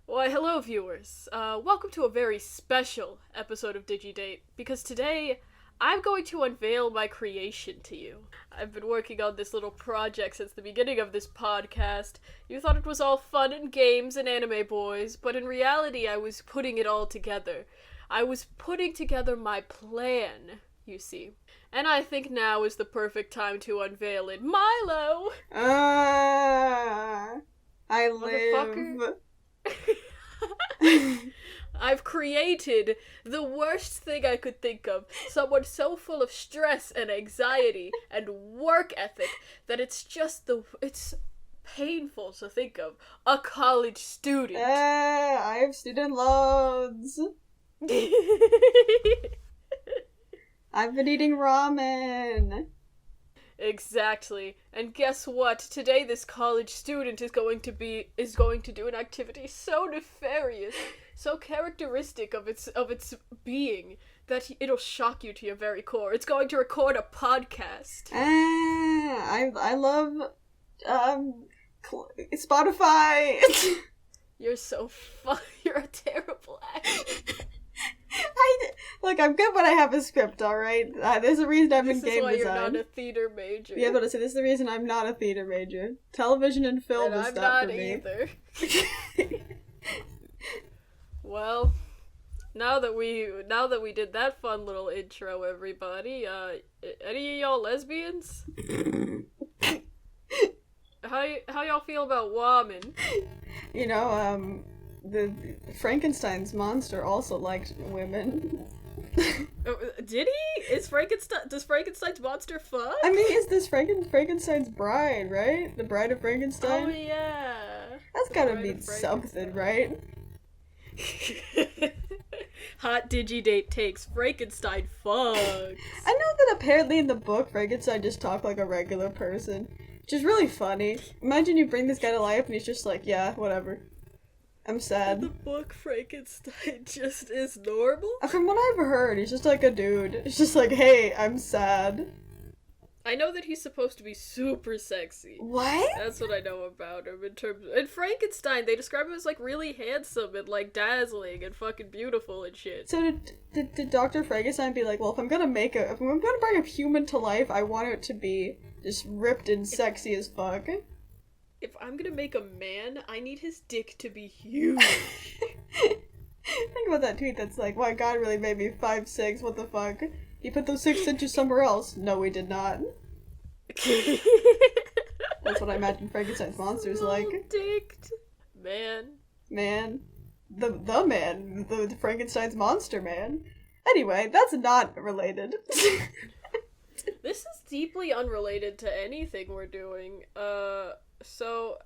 Why, hello, viewers. Welcome to a very special episode of DigiDate, because today I'm going to unveil my creation to you. I've been working on this little project since the beginning of this podcast. You thought it was all fun and games and anime boys, but in reality I was putting it all together. I was putting together my plan, you see. And I think now is the perfect time to unveil it. Milo! I Motherfucker. live. I've created the worst thing I could think of. Someone so full of stress and anxiety and work ethic that it's painful to think of. A college student. I have student loans. I've been eating ramen. Exactly. And guess what? Today this college student is going to do an activity so nefarious, so characteristic of its being that it'll shock you to your very core. It's going to record a podcast. I love Spotify. You're so fun. You're a terrible actor. I'm good when I have a script, alright? There's a reason I'm in game design. This is why you're not a theater major. Yeah, but this is the reason I'm not a theater major. Television and film is not for me. I'm not either. Well, now that we did that fun little intro, everybody, any of y'all lesbians? How y'all feel about women? You know, the Frankenstein's monster also liked women. Did he? Does Frankenstein's monster fuck? I mean, is this Frankenstein's bride, right? The bride of Frankenstein? Oh yeah. That's gotta mean something, right? Hot DigiDate takes Frankenstein fucks. I know that apparently in the book Frankenstein just talked like a regular person, which is really funny. Imagine you bring this guy to life and he's just like, yeah, whatever. I'm sad. In the book, Frankenstein just is normal? From what I've heard, he's just like a dude. It's just like, hey, I'm sad. I know that he's supposed to be super sexy. What? That's what I know about him in Frankenstein, they describe him as like really handsome and like dazzling and fucking beautiful and shit. So did Dr. Frankenstein be like, well, if I'm gonna bring a human to life, I want it to be just ripped and sexy as fuck. If I'm gonna make a man, I need his dick to be huge. Think about that tweet that's like, wow, God really made me 5'6", what the fuck? He put those 6 inches somewhere else. No, he did not. That's what I imagine Frankenstein's monster's like. Dicked. Man. The man. The Frankenstein's monster man. Anyway, that's not related. This is deeply unrelated to anything we're doing. So,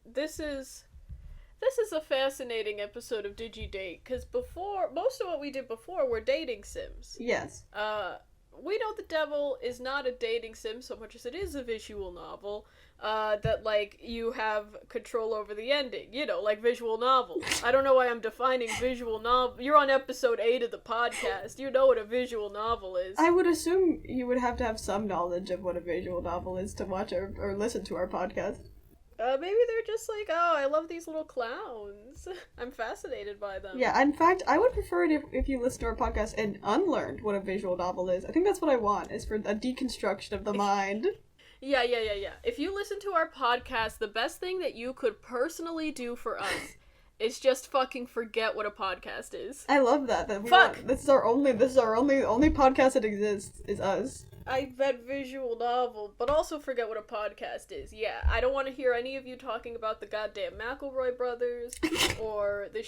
this is a fascinating episode of DigiDate, because most of what we did before were dating sims. Yes. We know the devil is not a dating sim so much as it is a visual novel, that, like, you have control over the ending. You know, like visual novels. I don't know why I'm defining visual novel. You're on episode 8 of the podcast. You know what a visual novel is. I would assume you would have to have some knowledge of what a visual novel is to watch or listen to our podcast. Maybe they're just like, oh, I love these little clowns. I'm fascinated by them. Yeah, in fact, I would prefer it if you listen to our podcast and unlearned what a visual novel is. I think that's what I want, is for a deconstruction of the mind. Yeah. If you listen to our podcast, the best thing that you could personally do for us is just fucking forget what a podcast is. I love that. This is our only podcast that exists, is us. I bet visual novel, but also forget what a podcast is. Yeah, I don't want to hear any of you talking about the goddamn McElroy brothers, or the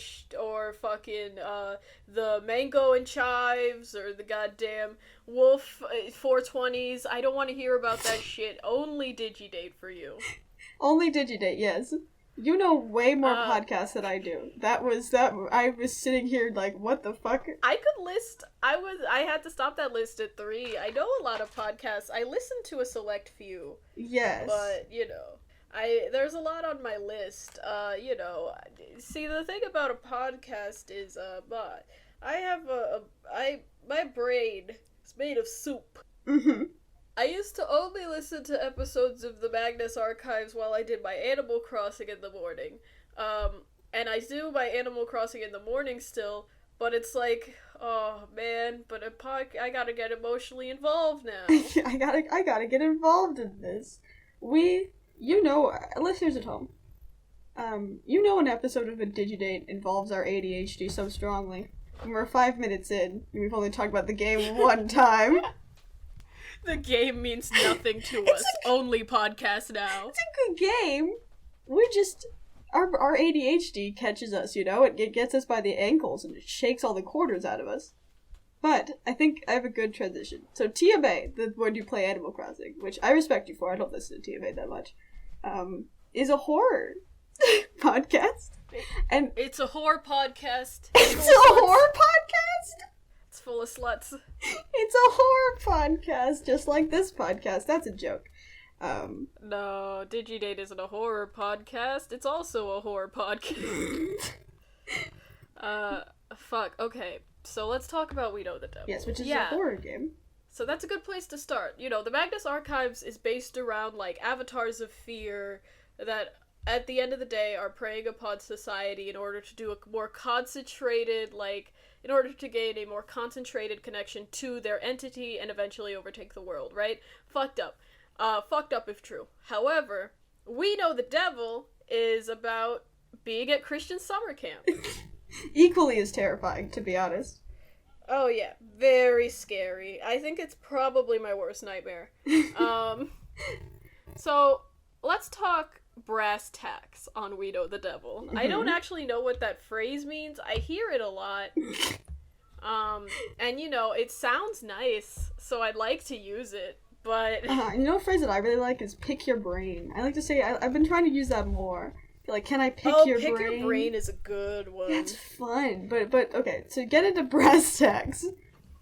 Mango and Chives, or the goddamn Wolf 420s. I don't want to hear about that shit. Only DigiDate for you. Only DigiDate, yes. You know way more podcasts than I do. I was sitting here like, what the fuck? I had to stop that list at 3. I know a lot of podcasts. I listen to a select few. Yes. But, you know, there's a lot on my list. See, the thing about a podcast is, my brain is made of soup. Mm-hmm. I used to only listen to episodes of the Magnus Archives while I did my Animal Crossing in the morning. and I do my Animal Crossing in the morning still, but it's like, oh man, but I gotta get emotionally involved now. I gotta get involved in this. Listeners at home, an episode of a DigiDate involves our ADHD so strongly. And we're 5 minutes in, and we've only talked about the game one time. The game means nothing to us. Only podcast now. It's a good game. We just... Our ADHD catches us, It gets us by the ankles, and it shakes all the quarters out of us. But I think I have a good transition. So Tia May, the one you play Animal Crossing, which I respect you for, I don't listen to Tia May that much, is a horror podcast. And it's a horror podcast. It's a horror podcast? It's full of sluts. It's a horror podcast, just like this podcast. That's a joke. No, DigiDate isn't a horror podcast. It's also a horror podcast. Fuck. Okay, so let's talk about We Know the Devil. Yes, which is a horror game. So that's a good place to start. The Magnus Archives is based around, like, avatars of fear that, at the end of the day, are preying upon society in order to do a more concentrated, in order to gain a more concentrated connection to their entity and eventually overtake the world, right? Fucked up. Fucked up if true. However, We Know the Devil is about being at Christian summer camp. Equally as terrifying, to be honest. Oh yeah, very scary. I think it's probably my worst nightmare. So, let's talk brass tacks on We Know the Devil. Mm-hmm. I don't actually know what that phrase means. I hear it a lot. And it sounds nice, so I'd like to use it. But a phrase that I really like is pick your brain. I like to say I've been trying to use that more. Like, can I pick your brain? Pick your brain is a good one. That's fun. But okay, so get into brass tacks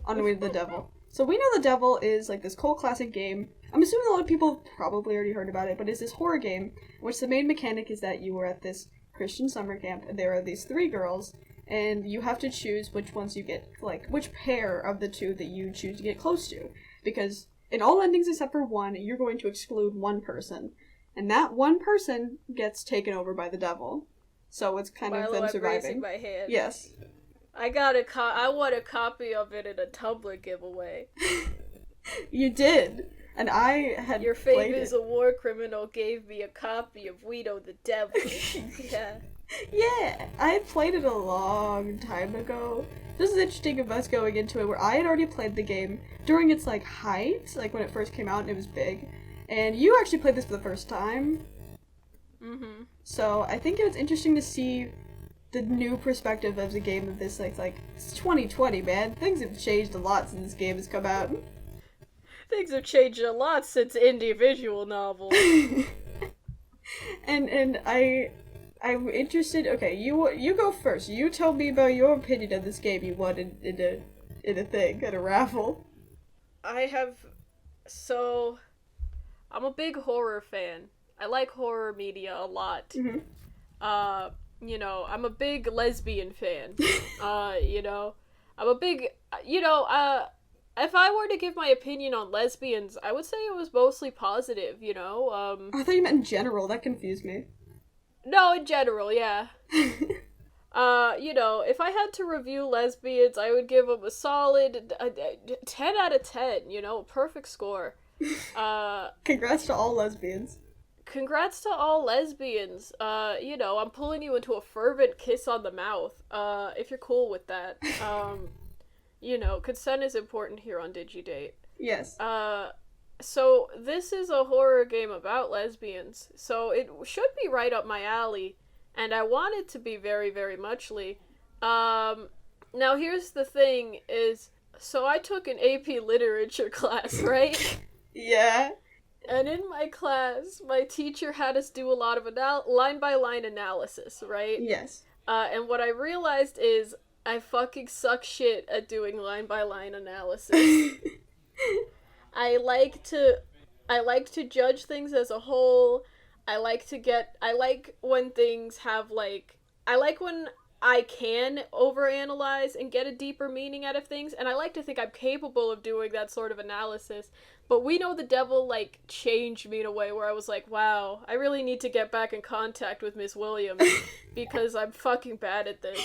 on We Know the Devil. So We Know the Devil is like this cult classic game. I'm assuming a lot of people have probably already heard about it, but it's this horror game in which the main mechanic is that you are at this Christian summer camp and there are these 3 girls and you have to choose which ones you get, like, which pair of the 2 that you choose to get close to. Because in all endings except for one, you're going to exclude one person. And that one person gets taken over by the devil. So it's kind of them surviving. Raising my hand. Yes. I want a copy of it in a Tumblr giveaway. You did. And I had Your fave is a war criminal gave me a copy of We Know the Devil. Yeah. Yeah, I had played it a long time ago. This is interesting of us going into it where I had already played the game during its, height, when it first came out and it was big. And you actually played this for the first time. Mm-hmm. So I think it was interesting to see the new perspective of the game of this, it's 2020, man. Things have changed a lot since this game has come out. Things have changed a lot since indie visual novels. and I'm interested. Okay, you go first. You tell me about your opinion of this game you won in a raffle. I'm a big horror fan. I like horror media a lot. Mm-hmm. I'm a big lesbian fan. I'm a big, if I were to give my opinion on lesbians, I would say it was mostly positive, I thought you meant in general. That confused me. No, in general, yeah. If I had to review lesbians, I would give them a solid 10 out of 10, a perfect score. Congrats to all lesbians. Congrats to all lesbians. I'm pulling you into a fervent kiss on the mouth, if you're cool with that. Consent is important here on DigiDate. Yes. So this is a horror game about lesbians, so it should be right up my alley, and I want it to be very, very muchly. Now here's the thing is, so I took an AP literature class, right? Yeah. And in my class, my teacher had us do a lot of line-by-line analysis, right? Yes. And what I realized is I fucking suck shit at doing line-by-line analysis. I like to judge things as a whole. I like when things have, I like when I can overanalyze and get a deeper meaning out of things, and I like to think I'm capable of doing that sort of analysis. But We Know the Devil, like, changed me in a way where I was like, wow, I really need to get back in contact with Miss Williams, because I'm fucking bad at this.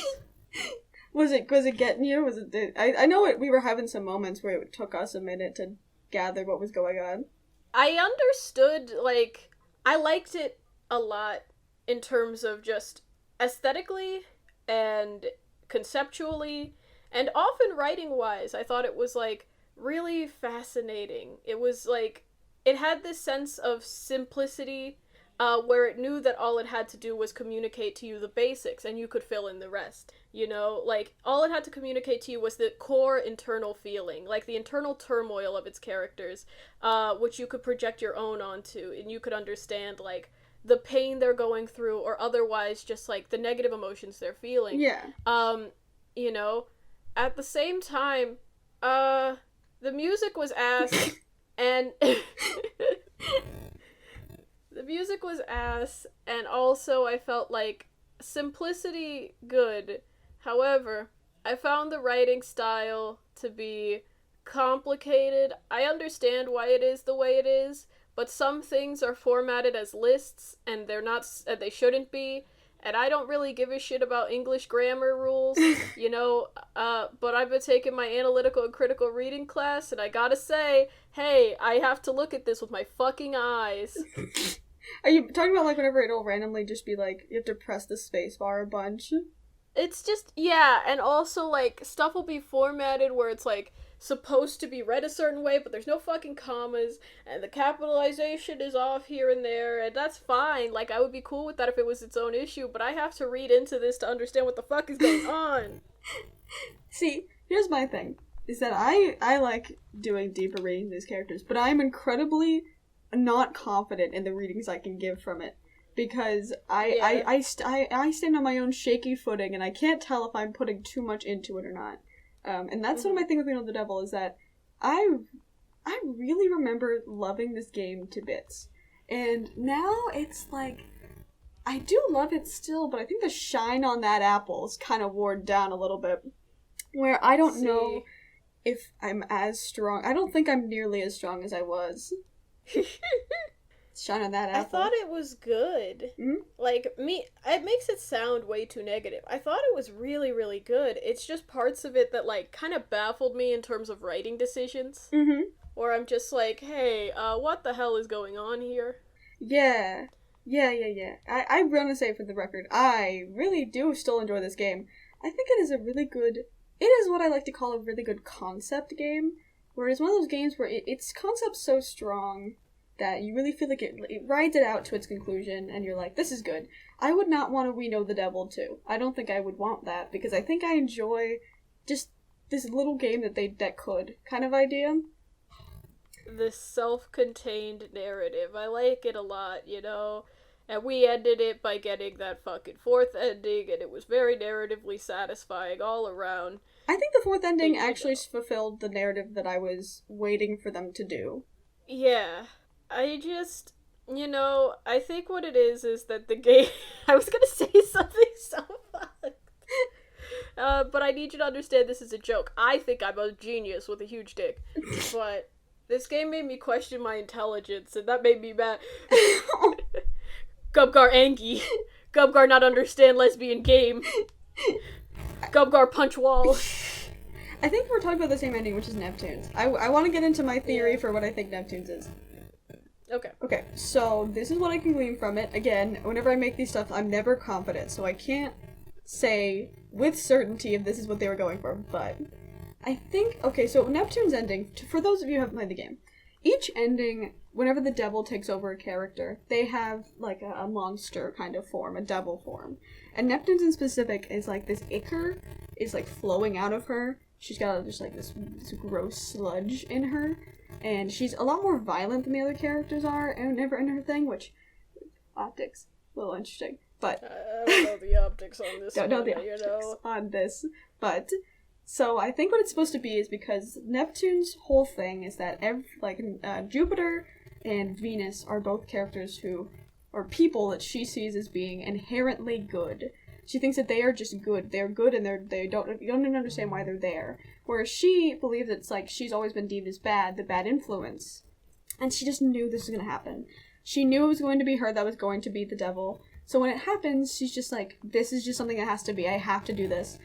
Was it getting you? Was it? I know we were having some moments where it took us a minute to gather what was going on. I understood, like, I liked it a lot in terms of just aesthetically and conceptually, and often writing-wise. I thought it was, like, really fascinating. It was, like, it had this sense of simplicity, where it knew that all it had to do was communicate to you the basics, and you could fill in the rest. You know, like, all it had to communicate to you was the core internal feeling, like the internal turmoil of its characters, which you could project your own onto, and you could understand, like, the pain they're going through, or otherwise just, like, the negative emotions they're feeling. Yeah. You know, at the same time, the music was ass, and... The music was ass, and also I felt like simplicity good. However, I found the writing style to be complicated. I understand why it is the way it is, but some things are formatted as lists, and they're not, they shouldn't be, and I don't really give a shit about English grammar rules, you know, but I've been taking my analytical and critical reading class, and I gotta say, hey, I have to look at this with my fucking eyes. Are you talking about, like, whenever it'll randomly just be, like, you have to press the space bar a bunch? It's just, yeah, and also, like, stuff will be formatted where it's, like, supposed to be read a certain way, but there's no fucking commas, and the capitalization is off here and there, and that's fine. Like, I would be cool with that if it was its own issue, but I have to read into this to understand what the fuck is going on. See, here's my thing, is that I like doing deeper reading of these characters, but I'm incredibly not confident in the readings I can give from it, because I stand on my own shaky footing, and I can't tell if I'm putting too much into it or not. And that's one of my things with We Know the Devil, is that I really remember loving this game to bits. And now it's like, I do love it still, but I think the shine on that apple is kind of worn down a little bit. Where I don't know if I'm as strong. I don't think I'm nearly as strong as I was. Shine on that apple. I thought it was good. Mm-hmm. Like, it makes it sound way too negative. I thought it was really, really good. It's just parts of it that, like, kind of baffled me in terms of writing decisions. Mm-hmm. Where I'm just like, hey, what the hell is going on here? Yeah. I want to say, for the record, I really do still enjoy this game. I think it is it is what I like to call a really good concept game. Whereas one of those games where its concept's so strong that you really feel like it rides it out to its conclusion, and you're like, this is good. I would not want to We Know the Devil too. I don't think I would want that, because I think I enjoy just this little game that could kind of idea. This self-contained narrative. I like it a lot, you know? And we ended it by getting that fucking fourth ending, and it was very narratively satisfying all around. I think the fourth ending actually fulfilled the narrative that I was waiting for them to do. Yeah. I just, you know, I think what it is that the game... I was gonna say something so fucked. But I need you to understand this is a joke. I think I'm a genius with a huge dick. But this game made me question my intelligence, and that made me mad. Gubgar Angie. Gubgar not understand lesbian game. Gubgar punch wall. I think we're talking about the same ending, which is Neptune's. I want to get into my theory for what I think Neptune's is. Okay, so this is what I can glean from it. Again, whenever I make these stuff, I'm never confident, so I can't say with certainty if this is what they were going for, but I think, okay, so Neptune's ending, for those of you who haven't played the game, each ending, whenever the devil takes over a character, they have, like, a monster kind of form, a devil form. And Neptune's in specific is, like, this ichor is, like, flowing out of her. She's got just, like, this gross sludge in her. And she's a lot more violent than the other characters are in her thing, which, optics, a little interesting. But I don't know the optics on this don't know the optics on this. But, so I think what it's supposed to be is because Neptune's whole thing is that, Jupiter and Venus are both characters or people that she sees as being inherently good. She thinks that they are just good. They're good, and you don't even understand why they're there. Whereas she believes it's like she's always been deemed as bad, the bad influence, and she just knew this was gonna happen. She knew it was going to be her that was going to be the devil. So when it happens, she's just like, this is just something that has to be. I have to do this,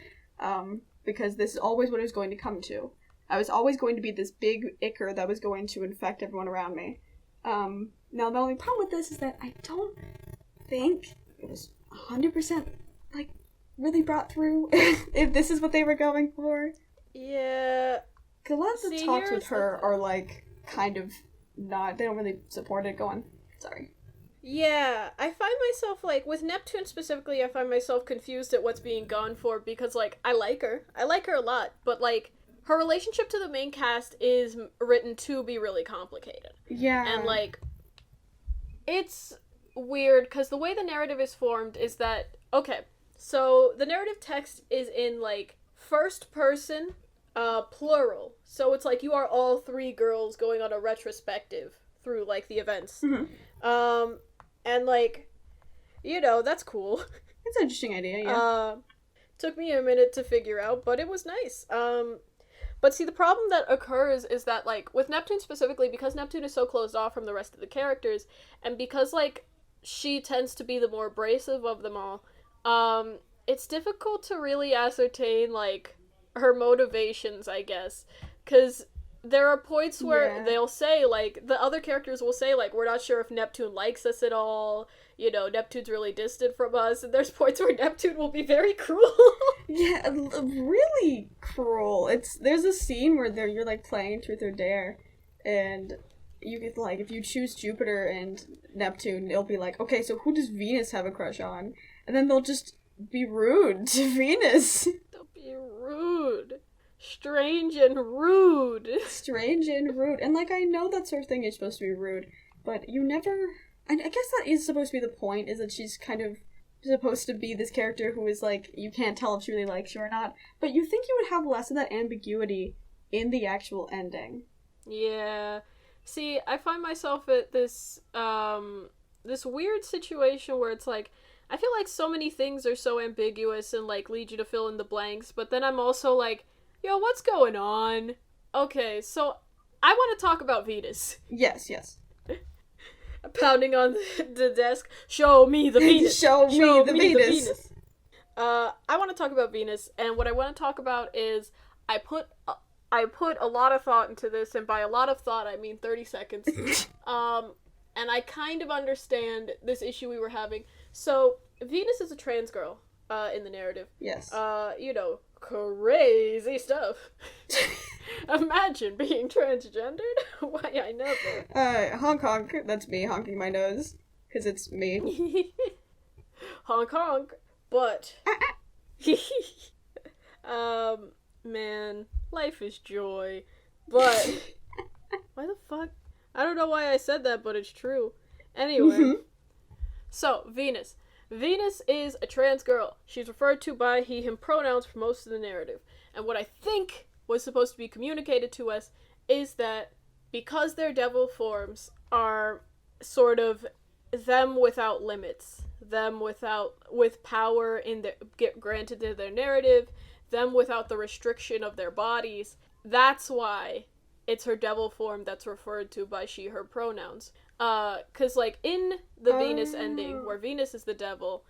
because this is always what it was going to come to. I was always going to be this big ichor that was going to infect everyone around me. Now the only problem with this is that I don't think it was 100% like really brought through if this is what they were going for. Yeah. Cause a lot of the talks with her are like kind of not. They don't really support it. Go on. Sorry. Yeah, I find myself, like, with Neptune specifically, I find myself confused at what's being gone for, because, like, I like her. I like her a lot, but, like, her relationship to the main cast is written to be really complicated. Yeah. And, like, it's weird, because the way the narrative is formed is that, okay, so the narrative text is in, like, first person, plural. So it's like you are all three girls going on a retrospective through, like, the events. Mm-hmm. And, like, you know, that's cool. It's an interesting idea, yeah. Took me a minute to figure out, but it was nice. But see, the problem that occurs is that, like, with Neptune specifically, because Neptune is so closed off from the rest of the characters, and because, like, she tends to be the more abrasive of them all, it's difficult to really ascertain, like, her motivations, I guess. Because there are points where they'll say, like, the other characters will say, like, we're not sure if Neptune likes us at all, you know, Neptune's really distant from us, and there's points where Neptune will be very cruel. Yeah, really cruel. There's a scene where you're, like, playing Truth or Dare, and you get, like, if you choose Jupiter and Neptune, it'll be like, okay, so who does Venus have a crush on? And then they'll just be rude to Venus. They'll be rude. Strange and rude. Strange and rude. And, like, I know that sort of thing is supposed to be rude, but you never... I guess that is supposed to be the point, is that she's kind of supposed to be this character who is, like, you can't tell if she really likes you or not, but you think you would have less of that ambiguity in the actual ending. Yeah. See, I find myself at this, this weird situation where it's like, I feel like so many things are so ambiguous and, like, lead you to fill in the blanks, but then I'm also like, yo, what's going on? Okay, so I want to talk about Venus. Yes. Pounding on the desk. Show me the Venus. Show me the Venus. I want to talk about Venus, and what I want to talk about is I put a lot of thought into this, and by a lot of thought I mean 30 seconds. And I kind of understand this issue we were having. So Venus is a trans girl in the narrative. Yes. You know, crazy stuff. Imagine being transgendered. Why, I never. Honk honk. That's me honking my nose. Because it's me. Honk honk. But. Man. Life is joy. But. Why the fuck? I don't know why I said that, but it's true. Anyway. Mm-hmm. So, Venus. Venus is a trans girl. She's referred to by he, him pronouns for most of the narrative. And what I think was supposed to be communicated to us is that because their devil forms are sort of them without limits, them with power in their, get granted to their narrative, them without the restriction of their bodies, that's why it's her devil form that's referred to by she, her pronouns. 'Cause, like, in the Venus ending, where Venus is the devil,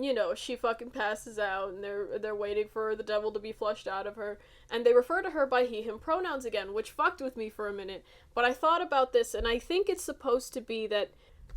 you know, she fucking passes out, and they're waiting for the devil to be flushed out of her, and they refer to her by he, him pronouns again, which fucked with me for a minute, but I thought about this, and I think it's supposed to be that,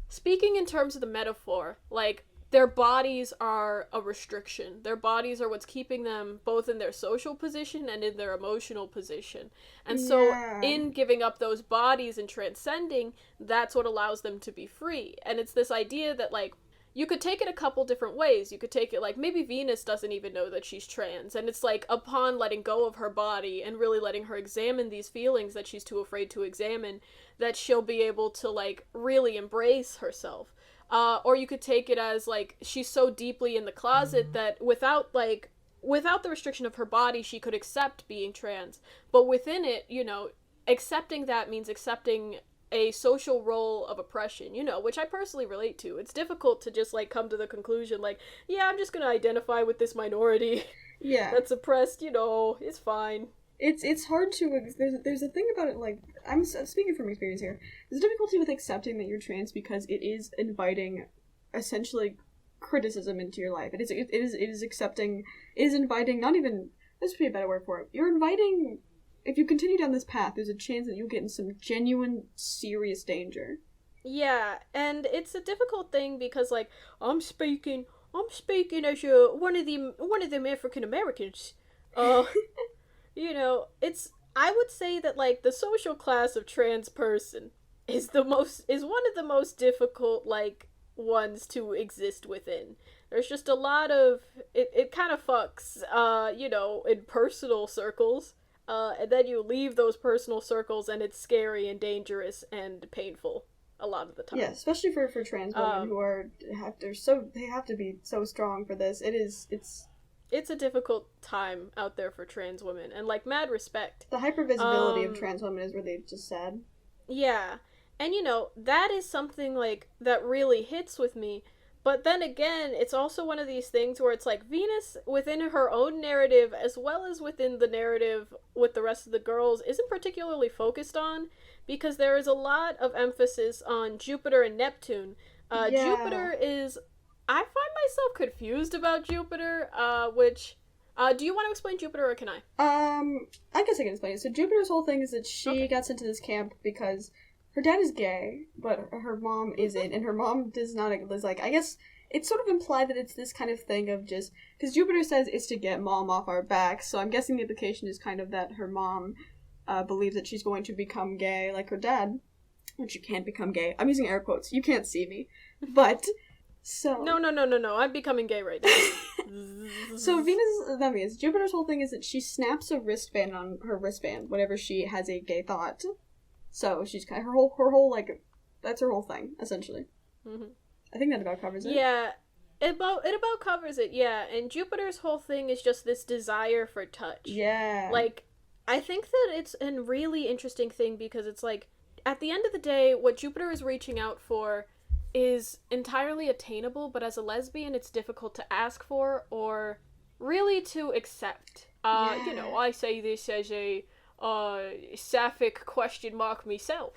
speaking in terms of the metaphor, like, their bodies are a restriction. Their bodies are what's keeping them both in their social position and in their emotional position. And so, in giving up those bodies and transcending, that's what allows them to be free. And it's this idea that, like, you could take it a couple different ways. You could take it, like, maybe Venus doesn't even know that she's trans, and it's, like, upon letting go of her body and really letting her examine these feelings that she's too afraid to examine, that she'll be able to, like, really embrace herself. Or you could take it as, like, she's so deeply in the closet that without the restriction of her body, she could accept being trans. But within it, you know, accepting that means accepting a social role of oppression, you know, which I personally relate to. It's difficult to just, like, come to the conclusion, like, yeah, I'm just gonna identify with this minority Yeah. that's oppressed, you know, it's fine. It's hard to, there's a thing about it, like, I'm speaking from experience here, there's a difficulty with accepting that you're trans because it is inviting, essentially, criticism into your life. It is accepting, it is inviting, not even, this would be a better word for it, you're inviting, if you continue down this path, there's a chance that you'll get in some genuine, serious danger. Yeah, and it's a difficult thing because, like, I'm speaking as one of them African Americans. You know, I would say that, like, the social class of trans person is one of the most difficult, like, ones to exist within. There's just a lot of it kind of fucks, you know, in personal circles. And then you leave those personal circles and it's scary and dangerous and painful a lot of the time. Yeah, especially for trans women who they have to be so strong for this. It's a difficult time out there for trans women, and, like, mad respect. The hypervisibility of trans women is really just sad. Yeah. And, you know, that is something, like, that really hits with me. But then again, it's also one of these things where it's like Venus, within her own narrative, as well as within the narrative with the rest of the girls, isn't particularly focused on, because there is a lot of emphasis on Jupiter and Neptune. Jupiter is... I find myself confused about Jupiter, which... do you want to explain Jupiter, or can I? I guess I can explain it. So Jupiter's whole thing is that she got sent to this camp because her dad is gay, but her mom isn't, and her mom is like, I guess it's sort of implied that it's this kind of thing of just... Because Jupiter says it's to get mom off our backs, so I'm guessing the implication is kind of that her mom believes that she's going to become gay, like her dad, which you can't become gay. I'm using air quotes. You can't see me. But... So No, I'm becoming gay right now. So Jupiter's whole thing is that she snaps a wristband on her wristband whenever she has a gay thought. So she's kind of, her whole like, that's her whole thing, essentially. Mm-hmm. I think that about covers it. Yeah, it about covers it, yeah. And Jupiter's whole thing is just this desire for touch. Yeah. Like, I think that it's a really interesting thing because it's like, at the end of the day, what Jupiter is reaching out for is entirely attainable, but as a lesbian, it's difficult to ask for or really to accept. You know, I say this as a sapphic question mark myself,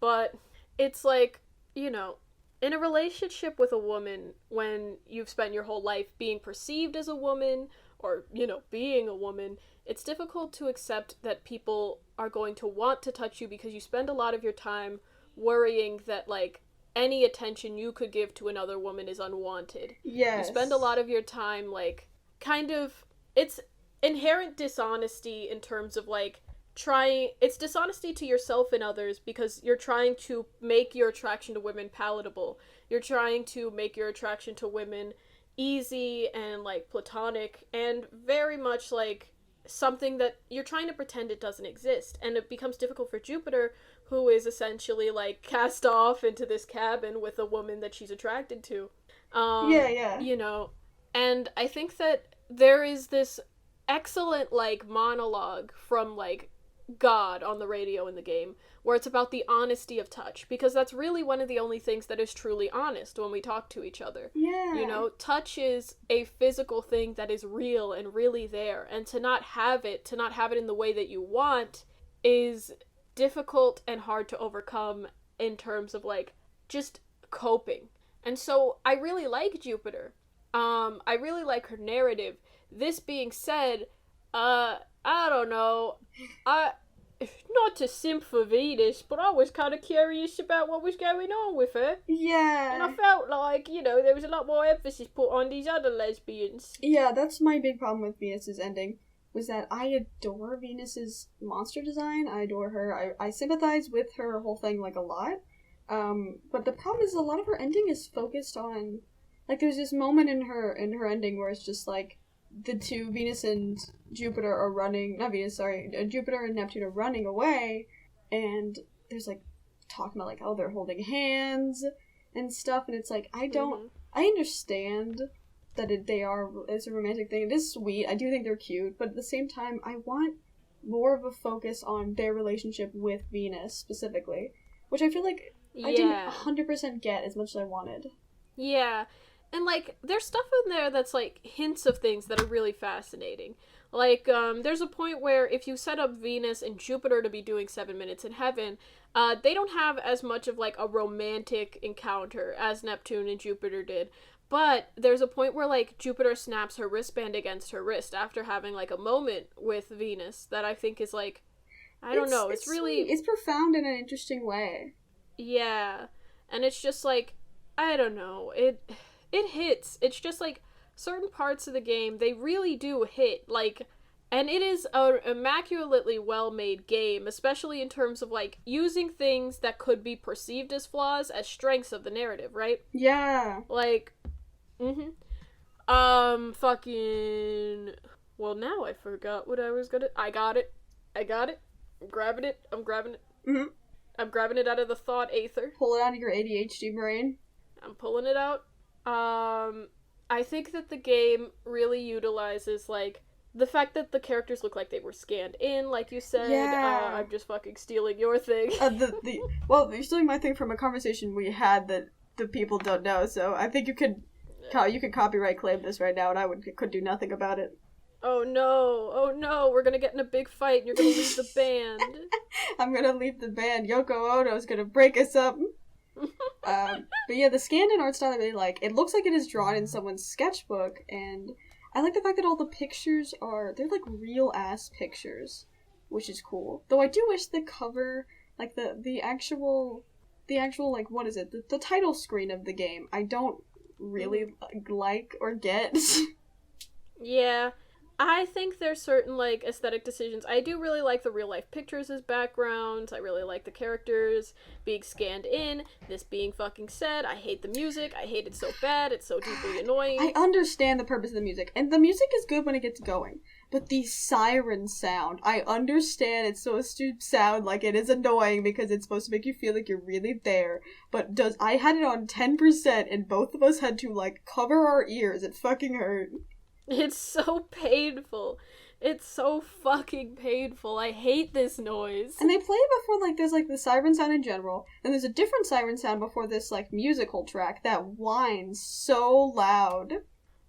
but it's like, you know, in a relationship with a woman, when you've spent your whole life being perceived as a woman, or, you know, being a woman, it's difficult to accept that people are going to want to touch you because you spend a lot of your time worrying that, like, any attention you could give to another woman is unwanted. Yes. You spend a lot of your time, like, kind of... It's inherent dishonesty in terms of, like, it's dishonesty to yourself and others because you're trying to make your attraction to women palatable. You're trying to make your attraction to women easy and, like, platonic and very much, like, something that you're trying to pretend it doesn't exist. And it becomes difficult for Jupiter, who is essentially, like, cast off into this cabin with a woman that she's attracted to. You know, and I think that there is this excellent, like, monologue from, like, God on the radio in the game, where it's about the honesty of touch, because that's really one of the only things that is truly honest when we talk to each other. Yeah. You know, touch is a physical thing that is real and really there, and to not have it in the way that you want is difficult and hard to overcome in terms of, like, just coping. And so I really like Jupiter. I really like her narrative. This being said, I don't know. Not to simp for Venus, but I was kind of curious about what was going on with her. Yeah. And I felt like, you know, there was a lot more emphasis put on these other lesbians. Yeah, that's my big problem with Venus's ending, was that I adore Venus's monster design. I adore her. I sympathize with her whole thing, like, a lot. But the problem is a lot of her ending is focused on, like, there's this moment in her ending where it's just, like, the two, Venus and Jupiter are running, not Venus, sorry, Jupiter and Neptune are running away, and there's, like, talking about, like, oh, they're holding hands and stuff, and it's like, I understand that it's a romantic thing, it is sweet, I do think they're cute, but at the same time, I want more of a focus on their relationship with Venus, specifically. which I feel like I Yeah. didn't 100% get as much as I wanted. Yeah. And, like, there's stuff in there that's, like, hints of things that are really fascinating. Like, there's a point where if you set up Venus and Jupiter to be doing 7 minutes in heaven, they don't have as much of, like, a romantic encounter as Neptune and Jupiter did. But there's a point where, like, Jupiter snaps her wristband against her wrist after having, like, a moment with Venus that I think is, like, I don't know, it's really... Sweet. It's profound in an interesting way. Yeah. And it's just, like, I don't know, it hits. It's just, like, certain parts of the game, they really do hit, like, and it is an immaculately well-made game, especially in terms of, like, using things that could be perceived as flaws as strengths of the narrative, right? Yeah. Like, fucking... Well, now I forgot what I was gonna... I got it. I'm grabbing it. Mm-hmm. I'm grabbing it out of the thought aether. Pull it out of your ADHD brain. I'm pulling it out. I think that the game really utilizes, like, the fact that the characters look like they were scanned in, like you said. Yeah. I'm just fucking stealing your thing. Well, you're stealing my thing from a conversation we had that the people don't know, so I think you could copyright claim this right now, and I could do nothing about it. Oh no, we're gonna get in a big fight and you're gonna leave the band. I'm gonna leave the band. Yoko Ono's gonna break us up. But yeah, the scanned-in art style I really like. It looks like it is drawn in someone's sketchbook, and I like the fact that all the pictures they're like real-ass pictures, which is cool. Though I do wish the cover, like the actual, like, what is it? The title screen of the game, I don't really like or get. Yeah. I think there's certain, like, aesthetic decisions. I do really like the real-life pictures as backgrounds. I really like the characters being scanned in. This being fucking said, I hate the music. I hate it so bad. It's so deeply annoying. I understand the purpose of the music, and the music is good when it gets going. But the siren sound, I understand it's supposed to sound like it is annoying because it's supposed to make you feel like you're really there. But I had it on 10%, and both of us had to, like, cover our ears. It fucking hurt. It's so painful. It's so fucking painful. I hate this noise. And they play it before, like, there's, like, the siren sound in general, and there's a different siren sound before this, like, musical track that whines so loud.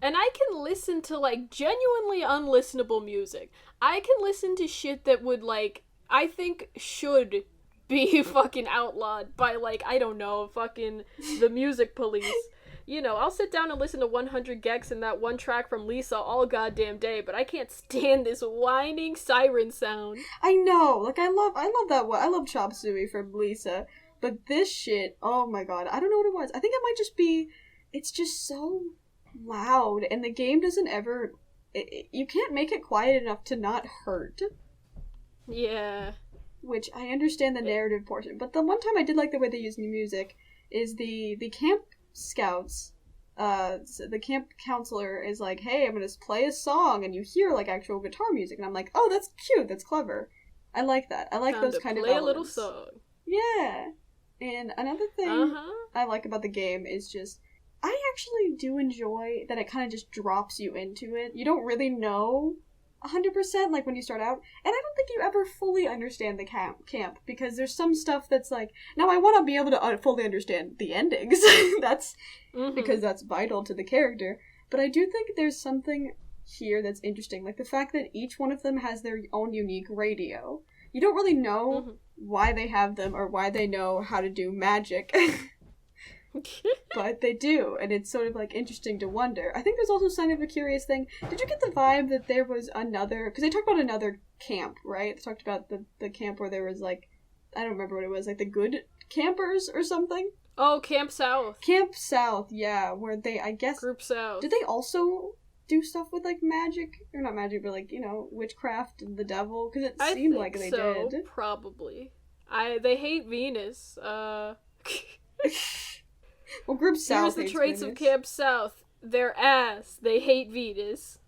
And I can listen to, like, genuinely unlistenable music. I can listen to shit that would, like, I think should be fucking outlawed by, like, I don't know, fucking the music police. You know, I'll sit down and listen to 100 gecs and that one track from Lisa all goddamn day, but I can't stand this whining siren sound. I know, like, I love that one. I love Chop Suey from Lisa, but this shit, oh my god, I don't know what it was. I think it might just be, it's just so loud, and the game doesn't ever, you can't make it quiet enough to not hurt. Yeah. Which, I understand the narrative portion, but the one time I did like the way they used new music is the camp scouts, the camp counselor is like, hey, I'm gonna play a song, and you hear, like, actual guitar music, and I'm like, oh, that's cute, that's clever. I like that. I like Time those to kind of play elements. a little song. Yeah. And another thing I like about the game is just, I actually do enjoy that it kind of just drops you into it. You don't really know 100%, like, when you start out, and I don't think you ever fully understand the camp, because there's some stuff that's like, now I want to be able to fully understand the endings, that's, because that's vital to the character, but I do think there's something here that's interesting, like the fact that each one of them has their own unique radio. You don't really know why they have them, or why they know how to do magic, but they do, and it's sort of, like, interesting to wonder. I think there's also kind of a curious thing. Did you get the vibe that there was another... Because they talked about another camp, right? They talked about the camp where there was, like... I don't remember what it was. Like, the good campers or something? Oh, Camp South. Camp South, yeah. Where they, I guess... Group South. Did they also do stuff with, like, magic? Or not magic, but, like, you know, witchcraft and the devil? Because it seemed like they did. Probably. They hate Venus. Well, Group South. Here's the traits of Camp South. They're ass. They hate Venus.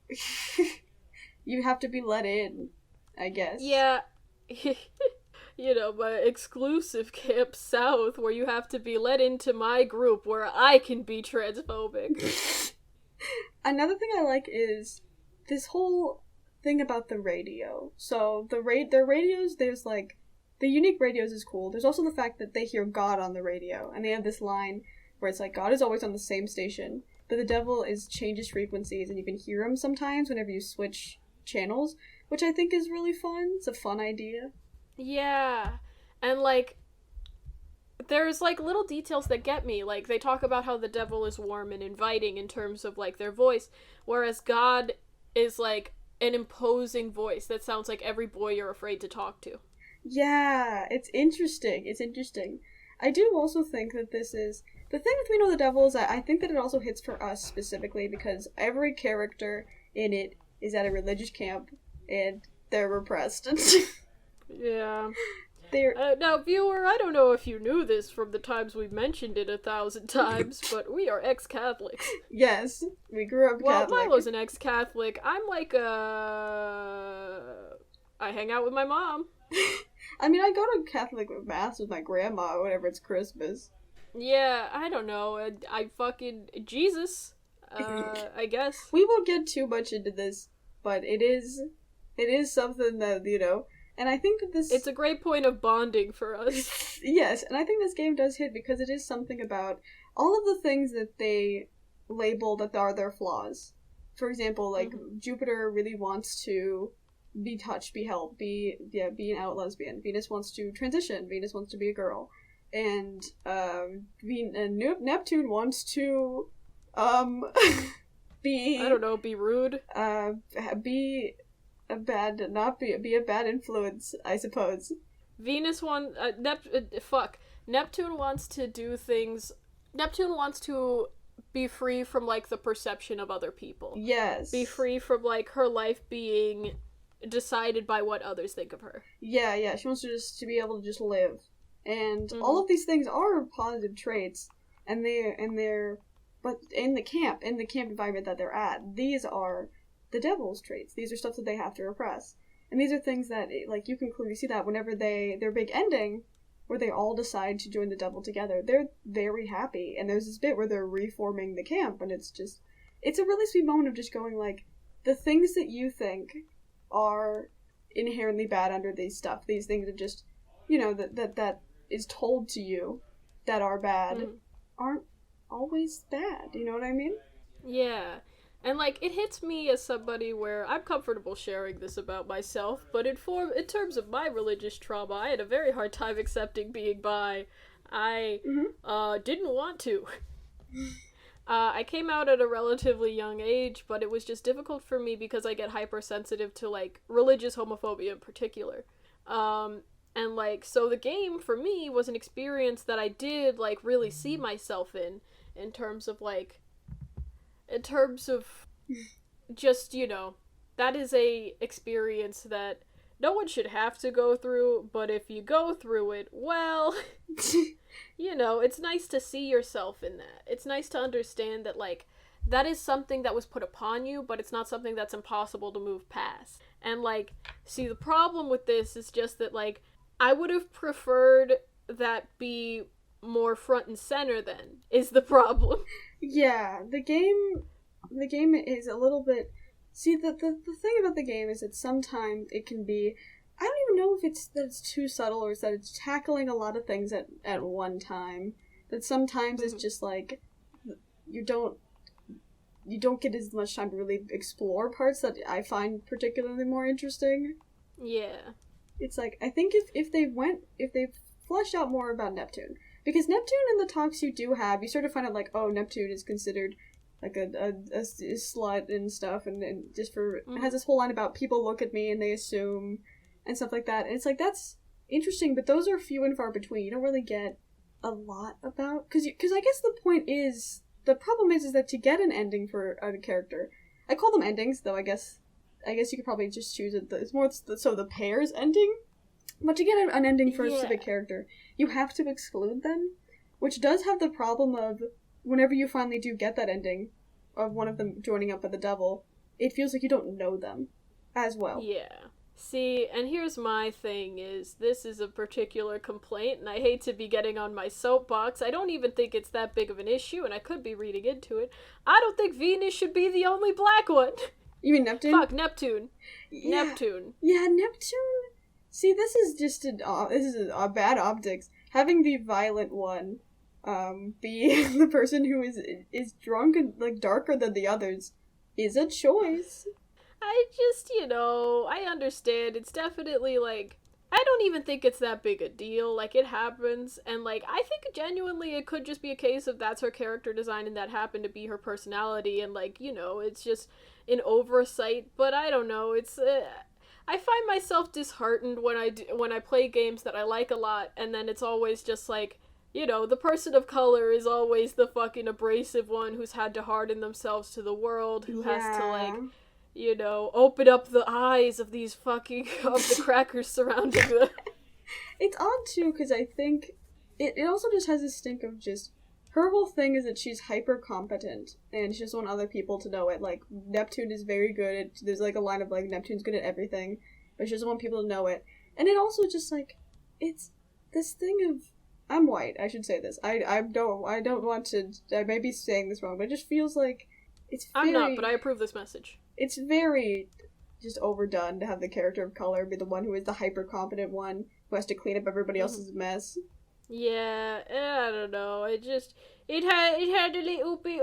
You have to be let in, I guess. Yeah. You know, my exclusive Camp South, where you have to be let into my group where I can be transphobic. Another thing I like is this whole thing about the radio. So their radios, there's, like, the unique radios is cool. There's also the fact that they hear God on the radio, and they have this line where it's like, God is always on the same station, but the devil changes frequencies, and you can hear him sometimes whenever you switch channels, which I think is really fun. It's a fun idea. Yeah. And, like, there's, like, little details that get me. Like, they talk about how the devil is warm and inviting in terms of, like, their voice, whereas God is, like, an imposing voice that sounds like every boy you're afraid to talk to. Yeah, it's interesting. It's interesting. I do also think that this is... The thing with We Know the Devil is that I think that it also hits for us specifically because every character in it is at a religious camp, and they're repressed. Yeah. They're... Now, viewer, I don't know if you knew this from the times we've mentioned it 1,000 times, but we are ex-Catholics. Yes, we grew up Catholic. Well, Milo's an ex-Catholic. I'm like, I hang out with my mom. I mean, I go to Catholic Mass with my grandma whenever it's Christmas. Yeah, I don't know. I fucking... Jesus, I guess. We won't get too much into this, but it is something that, you know... And I think that this... It's a great point of bonding for us. Yes, and I think this game does hit because it is something about all of the things that they label that are their flaws. For example, like, Jupiter really wants to be touched, be held, be an out lesbian. Venus wants to transition. Venus wants to be a girl. And, Neptune wants to, be... I don't know, be rude? Be a bad influence, I suppose. Neptune wants to do things... Neptune wants to be free from, like, the perception of other people. Yes. Be free from, like, her life being decided by what others think of her. Yeah, she wants to be able to just live. And all of these things are positive traits, but in the camp environment that they're at, these are the devil's traits. These are stuff that they have to repress. And these are things that, like, you can clearly see that whenever their big ending, where they all decide to join the devil together, they're very happy. And there's this bit where they're reforming the camp, and it's a really sweet moment of just going, like, the things that you think are inherently bad under these things that just, you know, that is told to you that are bad, aren't always bad. You know what I mean? Yeah. And, like, it hits me as somebody where I'm comfortable sharing this about myself, but in terms of my religious trauma, I had a very hard time accepting being bi. I didn't want to. I came out at a relatively young age, but it was just difficult for me because I get hypersensitive to, like, religious homophobia in particular. And, like, so the game, for me, was an experience that I did, like, really see myself in terms of just, you know, that is a experience that no one should have to go through, but if you go through it, well, you know, it's nice to see yourself in that. It's nice to understand that, like, that is something that was put upon you, but it's not something that's impossible to move past. And, like, see, the problem with this is just that, like, I would have preferred that be more front and center then, is the problem. Yeah, the game is a little bit... See, the thing about the game is that sometimes it can be... I don't even know if it's too subtle or that it's tackling a lot of things at one time. That sometimes it's just like, you don't get as much time to really explore parts that I find particularly more interesting. Yeah. It's like, I think if they fleshed out more about Neptune, because Neptune in the talks you do have, you sort of find out, like, oh, Neptune is considered like a slut and stuff, and just for it has this whole line about people look at me and they assume and stuff like that, and it's like, that's interesting, but those are few and far between. You don't really get a lot about, because I guess the problem is that to get an ending for a character, I call them endings, though I guess you could probably just choose it. It's more so the pair's ending. But to get an ending for a specific character, you have to exclude them, which does have the problem of whenever you finally do get that ending of one of them joining up with the devil, it feels like you don't know them as well. Yeah. See, and here's my thing is, this is a particular complaint, and I hate to be getting on my soapbox. I don't even think it's that big of an issue, and I could be reading into it. I don't think Venus should be the only black one. You mean Neptune? Fuck, Neptune. Yeah. Neptune. Yeah, Neptune. See, this is just a bad optics. Having the violent one, be the person who is drunk and like darker than the others, is a choice. I just, I understand. It's definitely, like, I don't even think it's that big a deal. Like, it happens, and, like, I think genuinely it could just be a case of that's her character design and that happened to be her personality, and, like, it's just an oversight, but I don't know. It's, I find myself disheartened when I play games that I like a lot, and then it's always just, like, the person of color is always the fucking abrasive one who's had to harden themselves to the world, who has to, like, open up the eyes of these fucking, of the crackers surrounding them. It's odd, too, because I think it also just has a stink of just, her whole thing is that she's hyper-competent, and she just wants other people to know it. Like, Neptune is very good at, there's, like, a line of, like, Neptune's good at everything, but she doesn't want people to know it. And it also just, like, it's this thing of, I'm white, I should say this. I don't want to, I may be saying this wrong, but it just feels like it's very... I'm not, but I approve this message. It's very just overdone to have the character of color be the one who is the hyper-competent one who has to clean up everybody else's mess. Yeah, I don't know. It had a little bit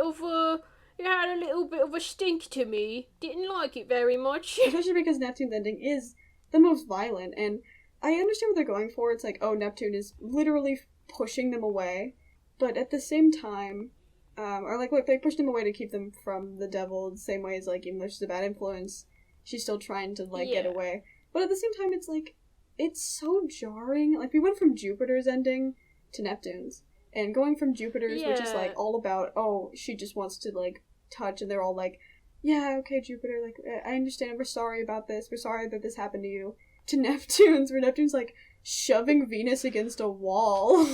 of a stink to me. Didn't like it very much. Especially because Neptune's ending is the most violent, and I understand what they're going for. It's like, oh, Neptune is literally pushing them away, but at the same time, or like, look, they pushed them away to keep them from the devil, the same way as, like, even though she's a bad influence, she's still trying to, like, get away. But at the same time, it's like, it's so jarring. Like, we went from Jupiter's ending to Neptune's, and going from Jupiter's, which is, like, all about, oh, she just wants to, like, touch, and they're all like, yeah, okay, Jupiter, like, I understand, we're sorry about this, we're sorry that this happened to you, to Neptune's, where Neptune's, like, shoving Venus against a wall.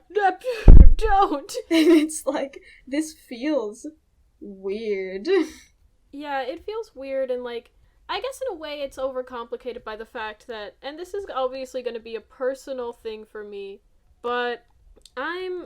Neptune, don't! And it's like, this feels weird. Yeah, it feels weird, and, like, I guess in a way it's overcomplicated by the fact that, and this is obviously going to be a personal thing for me, but I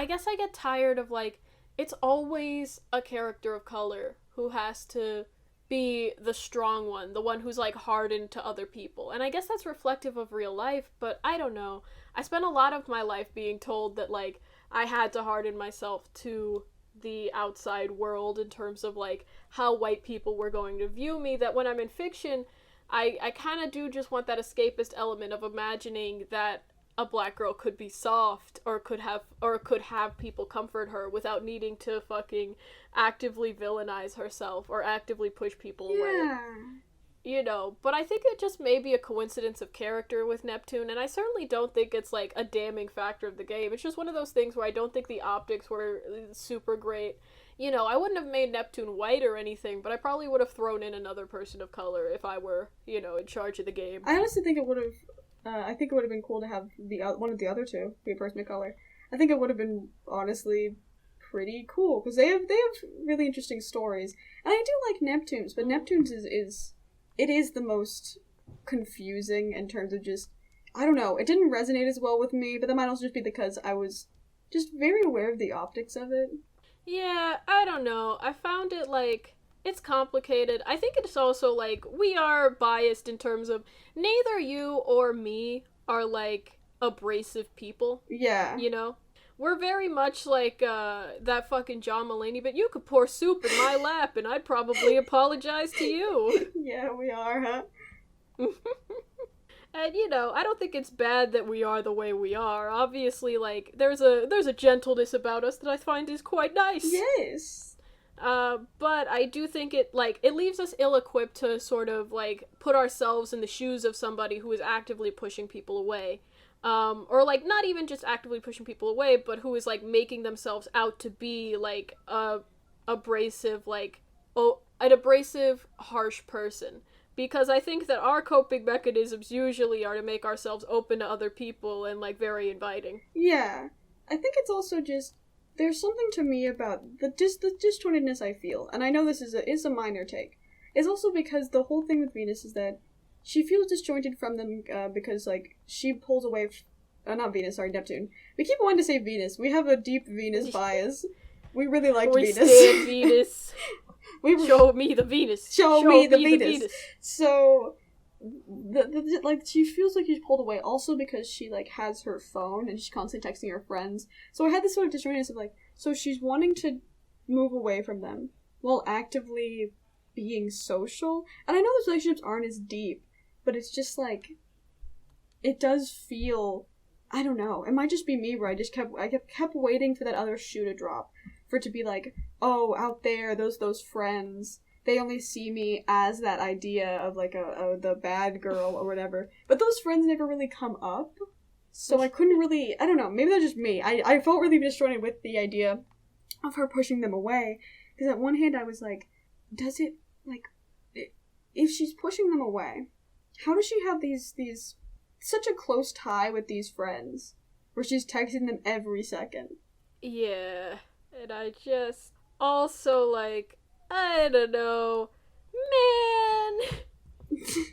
guess I get tired of, like, it's always a character of color who has to be the strong one, the one who's, like, hardened to other people. And I guess that's reflective of real life, but I don't know. I spent a lot of my life being told that, like, I had to harden myself to the outside world in terms of, like, how white people were going to view me, that when I'm in fiction, I kind of do just want that escapist element of imagining that a black girl could be soft, or could have people comfort her without needing to fucking actively villainize herself or actively push people away. But I think it just may be a coincidence of character with Neptune, and I certainly don't think it's, like, a damning factor of the game. It's just one of those things where I don't think the optics were super great. I wouldn't have made Neptune white or anything, but I probably would have thrown in another person of color if I were, in charge of the game. I honestly think it would have, I think it would have been cool to have one of the other two be a person of color. I think it would have been, honestly, pretty cool, because they have really interesting stories. And I do like Neptune's, but Neptune's it is the most confusing in terms of just, I don't know, it didn't resonate as well with me, but that might also just be because I was just very aware of the optics of it. Yeah, I don't know. I found it, like, it's complicated. I think it's also, like, we are biased in terms of neither you or me are, like, abrasive people. Yeah. We're very much like, that fucking John Mulaney, but you could pour soup in my lap and I'd probably apologize to you. Yeah, we are, huh? And, I don't think it's bad that we are the way we are. Obviously, like, there's a gentleness about us that I find is quite nice. Yes. But I do think it leaves us ill-equipped to sort of, like, put ourselves in the shoes of somebody who is actively pushing people away. Or, like, not even just actively pushing people away, but who is, like, making themselves out to be, like, an abrasive, harsh person. Because I think that our coping mechanisms usually are to make ourselves open to other people and, like, very inviting. Yeah. I think it's also just, there's something to me about the disjointedness I feel, and I know this is a minor take. It's also because the whole thing with Venus is that she feels disjointed from them because, like, she pulls away not Venus, sorry, Neptune. We keep wanting to say Venus. We have a deep Venus bias. We really liked Venus. We stand Venus. Show me the Venus. Show me the Venus. So, like, she feels like she's pulled away also because she, like, has her phone and she's constantly texting her friends. So I had this sort of disjointedness of, like, so she's wanting to move away from them while actively being social. And I know those relationships aren't as deep, but it's just, like, it does feel, I don't know, it might just be me where I kept waiting for that other shoe to drop. For it to be like, oh, out there, those friends, they only see me as that idea of, like, the bad girl or whatever. But those friends never really come up. So I couldn't really, I don't know, maybe that's just me. I felt really disjointed with the idea of her pushing them away. Because at one hand I was like, does it, like, if she's pushing them away, how does she have these such a close tie with these friends? Where she's texting them every second. Yeah, and I just also, like, I don't know, man,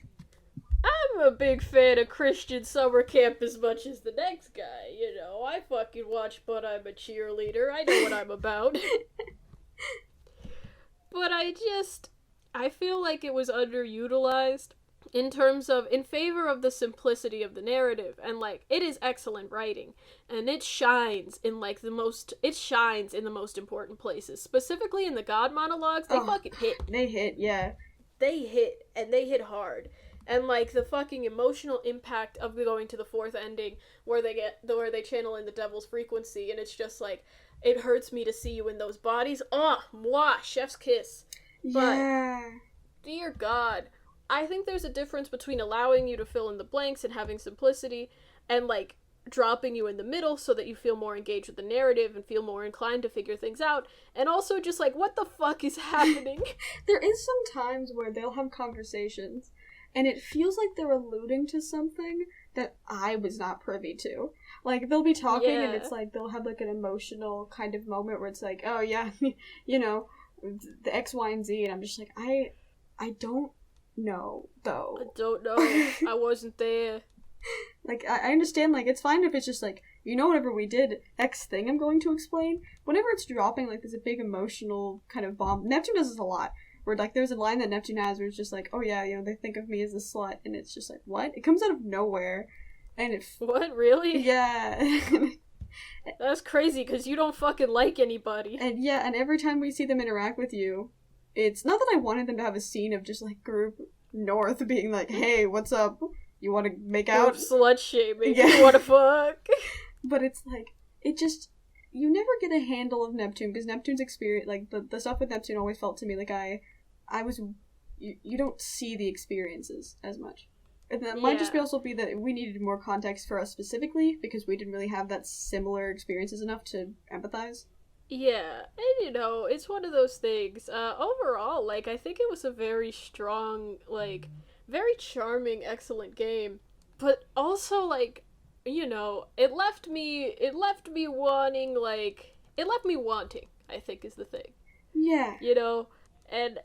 I'm a big fan of Christian summer camp as much as the next guy, you know, I fucking watch But I'm a Cheerleader, I know what I'm about. But I feel like it was underutilized in favor of the simplicity of the narrative, and, like, it is excellent writing, and it shines in the most important places, specifically in the god monologues. They fucking hit. They hit, yeah. They hit, and they hit hard. And, like, the fucking emotional impact of going to the fourth ending, where they channel in the devil's frequency, and it's just like, it hurts me to see you in those bodies. Mwah, chef's kiss. Yeah. But, dear God, I think there's a difference between allowing you to fill in the blanks and having simplicity, and, like, dropping you in the middle so that you feel more engaged with the narrative and feel more inclined to figure things out, and also just, like, what the fuck is happening? There is some times where they'll have conversations, and it feels like they're alluding to something that I was not privy to. Like, they'll be talking, and it's like, they'll have, like, an emotional kind of moment where it's like, oh, yeah, you know, the X, Y, and Z, and I'm just like, I don't know, though. I don't know. I wasn't there. Like, I understand, like, it's fine if it's just like, you know, whenever we did X thing I'm going to explain, whenever it's dropping, like, there's a big emotional kind of bomb. Neptune does this a lot, where, like, there's a line that Neptune has where it's just like, oh yeah, you know, they think of me as a slut, and it's just like, what? It comes out of nowhere, and What, really? Yeah. That's crazy, because you don't fucking like anybody. And yeah, and every time we see them interact with you, it's not that I wanted them to have a scene of just, like, group North being like, hey, what's up? You want to make out? Slut shaming. Yeah. You want to fuck? But it's like, it just, you never get a handle of Neptune, because Neptune's experience, like, the stuff with Neptune always felt to me like you don't see the experiences as much. And that might just also be that we needed more context for us specifically, because we didn't really have that similar experiences enough to empathize. Yeah, and you know, it's one of those things. Overall, like, I think it was a very strong, like, very charming, excellent game. But also, like, you know, it left me wanting, I think is the thing. Yeah. You know, and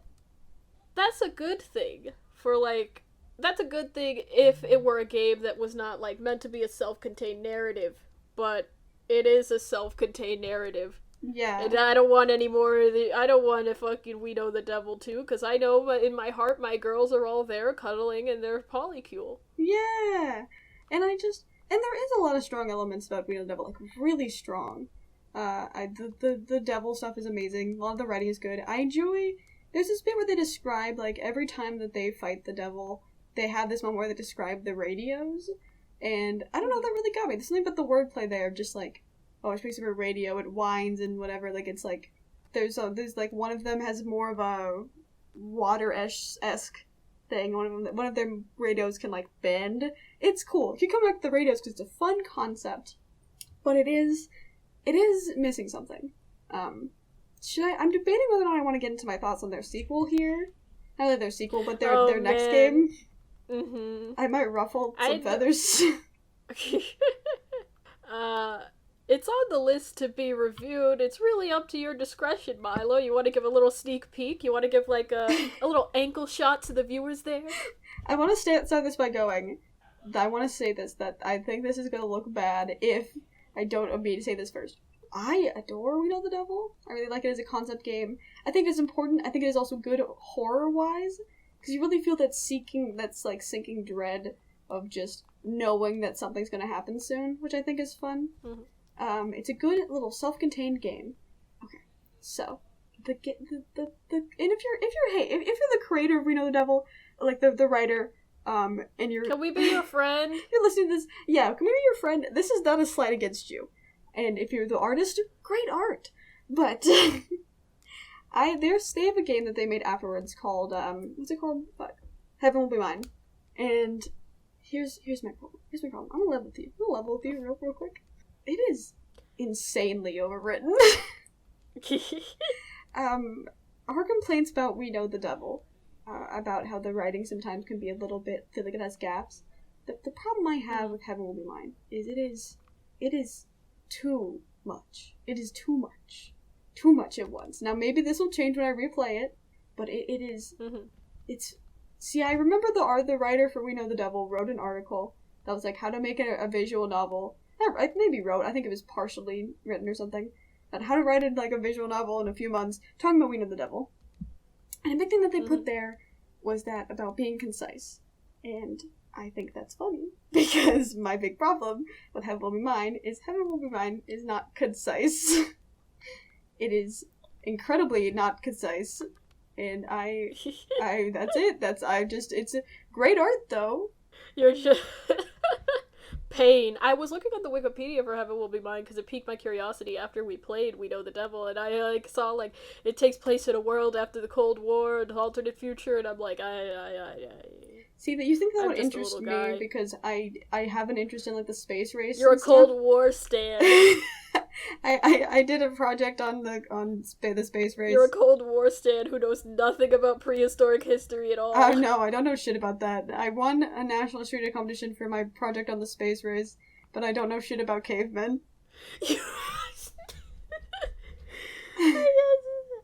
that's a good thing for, like, that's a good thing if it were a game that was not, like, meant to be a self-contained narrative, but it is a self-contained narrative. Yeah. And I don't want any more of I don't want to fucking We Know the Devil too, because I know in my heart my girls are all there cuddling and they're polycule. Yeah. And there is a lot of strong elements about We Know the Devil, like, really strong. The devil stuff is amazing. A lot of the writing is good. I enjoy, there's this bit where they describe, like, every time that they fight the devil, they have this moment where they describe the radios, and I don't know, that really got me. There's something about the wordplay there, just like, oh, it speaks of a radio, it whines and whatever, like, it's like, there's like, one of them has more of a water-esque thing, one of their radios can, like, bend. It's cool. You come back to the radios because it's a fun concept, but it is missing something. I'm debating whether or not I want to get into my thoughts on their sequel here. Not really their sequel, but their next game. Mm-hmm. I might ruffle some feathers. It's on the list to be reviewed. It's really up to your discretion, Milo. You want to give a little sneak peek? You want to give, like, a little ankle shot to the viewers there? I want to start this by going, I want to say this, that I think this is going to look bad if I don't immediately say this first. I adore We Know the Devil. I really like it as a concept game. I think it's important. I think it is also good horror-wise, because you really feel that sinking dread of just knowing that something's going to happen soon, which I think is fun. Mm-hmm. It's a good little self-contained game. Okay, so and if you're the creator of We Know the Devil, like the writer, and you're Can we be your friend? you're listening to this, yeah, can we be your friend? This is not a slight against you. And if you're the artist, great art. But they have a game that they made afterwards called what's it called? Fuck. Heaven Will Be Mine. And here's my problem. I'm gonna level with you real quick. It is insanely overwritten. Our complaints about We Know the Devil, about how the writing sometimes can be a little bit, feel like it has gaps. The problem I have with Heaven Will Be Mine is it is too much. It is too much. Too much at once. Now maybe this will change when I replay it, but it is Mm-hmm. it's see, I remember the writer for We Know the Devil wrote an article that was like how to make a visual novel. Maybe wrote, I think it was partially written or something, on how to write a visual novel in a few months, talking about We Know the Devil. And a big thing that they put there was that about being concise. And I think that's funny, because my big problem with Heaven Will Be Mine is not concise. It is incredibly not concise. And that's it. It's a great art, though. You're just... Pain. I was looking at the Wikipedia for Heaven Will Be Mine because it piqued my curiosity after we played We Know the Devil, and I saw it takes place in a world after the Cold War, an alternate future, and I'm like, See, that you think that I'm would just a interest little me guy. because I have an interest in the space race. You're a and Cold stuff. War stan. I did a project on the space race. You're a Cold War stan who knows nothing about prehistoric history at all. Oh no, I don't know shit about that. I won a national street competition for my project on the space race, but I don't know shit about cavemen.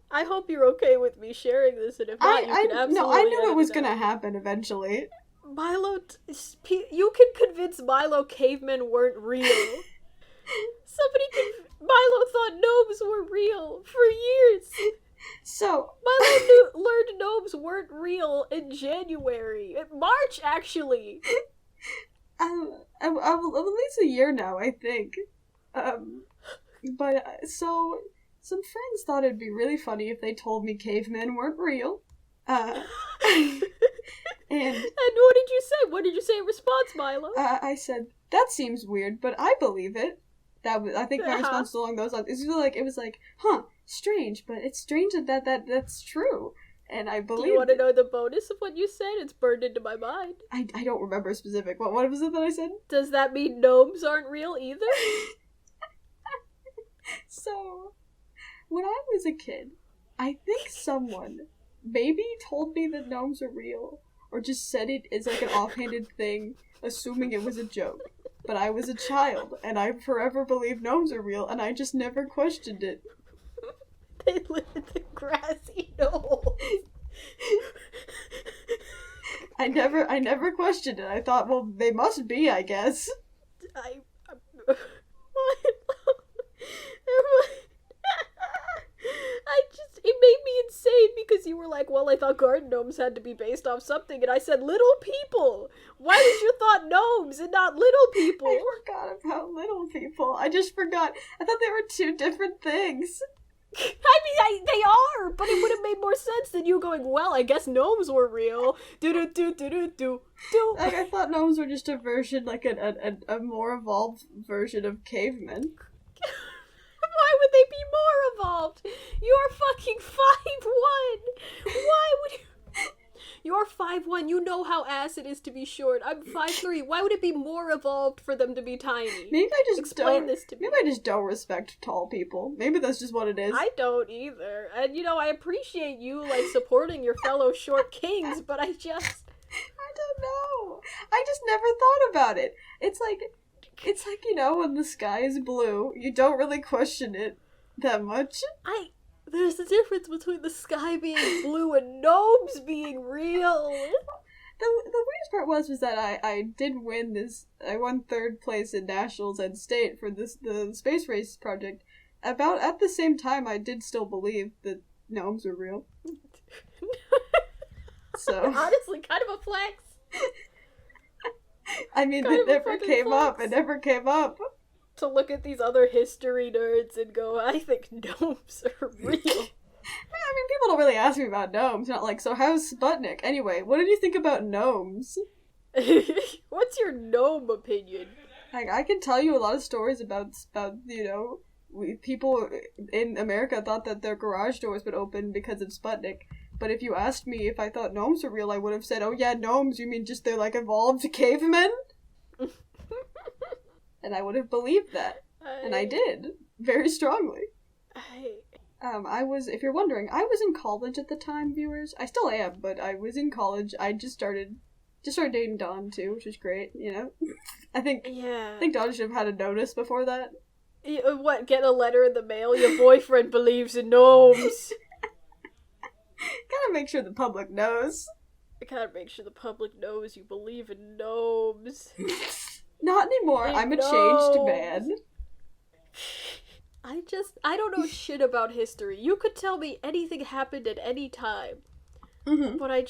I hope you're okay with me sharing this, and if not, you can absolutely. No, I knew edit it was out. gonna happen eventually. Milo, you can convince Milo cavemen weren't real. Milo thought gnomes were real for years. So Milo learned gnomes weren't real in January. In March, actually. I'm at least a year now, I think. So some friends thought it'd be really funny if they told me cavemen weren't real. And what did you say? What did you say in response, Milo? I said, that seems weird, but I believe it. I think my response was along those lines. It was like, huh, strange, but it's strange that's true. And I believe. Do you want to know the bonus of what you said? It's burned into my mind. I don't remember specific. What was it that I said? Does that mean gnomes aren't real either? So, when I was a kid, I think someone maybe told me that gnomes are real, or just said it as an offhanded thing, assuming it was a joke. But I was a child, and I forever believe gnomes are real, and I just never questioned it. They live in the grassy knoll. I never questioned it. I thought, well, they must be, I guess. It made me insane because you were like, well, I thought garden gnomes had to be based off something, and I said little people. Why was your thought gnomes and not little people? I forgot about little people. I just forgot. I thought they were two different things. I mean, they are, but it would have made more sense than you going, well, I guess gnomes were real. Do. Like, I thought gnomes were just a version, a more evolved version of cavemen. Why would they be more evolved? You're fucking 5'1". Why would you... You're 5'1". You know how ass it is to be short. I'm 5'3". Why would it be more evolved for them to be tiny? Maybe I just Explain this to me. Maybe I just don't respect tall people. Maybe that's just what it is. I don't either. And, I appreciate you, supporting your fellow short kings, but I don't know. I just never thought about it. It's like, when the sky is blue, you don't really question it that much. There's a difference between the sky being blue and gnomes being real. The weirdest part was that I did win this. I won third place in nationals and state for the space race project, about at the same time, I did still believe that gnomes were real. So honestly, kind of a flex. I mean, Kind it of a never fucking came up. flex. It never came up. To look at these other history nerds and go, I think gnomes are real. I mean, people don't really ask me about gnomes. Not like, so how's Sputnik? Anyway, what did you think about gnomes? What's your gnome opinion? Like, I can tell you a lot of stories about people in America thought that their garage doors would open because of Sputnik. But if you asked me if I thought gnomes were real, I would have said, oh yeah, gnomes, you mean just they're like evolved cavemen? And I would have believed that. And I did. Very strongly. If you're wondering, I was in college at the time, viewers. I still am, but I was in college. I just started dating Dawn too, which is great, you know? I think Dawn should have had a notice before that. What, get a letter in the mail? Your boyfriend believes in gnomes. Gotta make sure the public knows. I gotta make sure the public knows you believe in gnomes. Not anymore. I'm a changed man. I don't know shit about history. You could tell me anything happened at any time. Mm-hmm. But I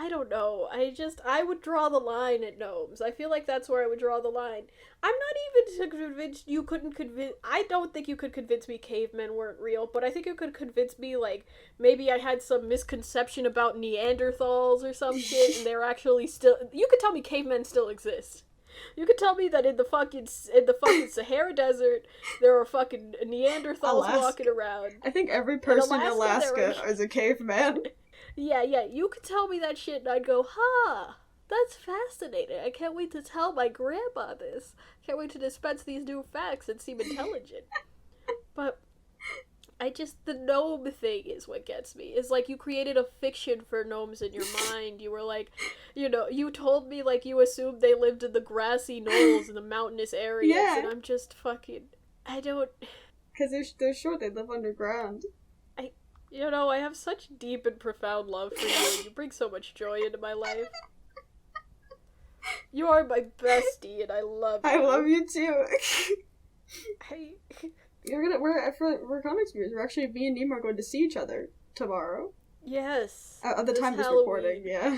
don't know. I would draw the line at gnomes. I feel like that's where I would draw the line. I'm not even convinced you couldn't convince... I don't think you could convince me cavemen weren't real, but I think you could convince me, like, maybe I had some misconception about Neanderthals or some shit, and they're actually still... You could tell me cavemen still exist. You could tell me that in the fucking Sahara Desert, there are fucking Neanderthals walking around. I think every person in Alaska is a caveman. Yeah, you could tell me that shit and I'd go, that's fascinating. I can't wait to tell my grandma this. Can't wait to dispense these new facts and seem intelligent. But the gnome thing is what gets me. Is like you created a fiction for gnomes in your mind. You were like, you told me like you assumed they lived in the grassy knolls in the mountainous areas, and I'm just fucking, I don't... Because they're short, they live underground. I have such deep and profound love for you, and you bring so much joy into my life. You are my bestie, and I love you. I love you too. We're comics viewers. We're actually, me and Nemo are going to see each other tomorrow. Yes. At the time of this recording, yeah.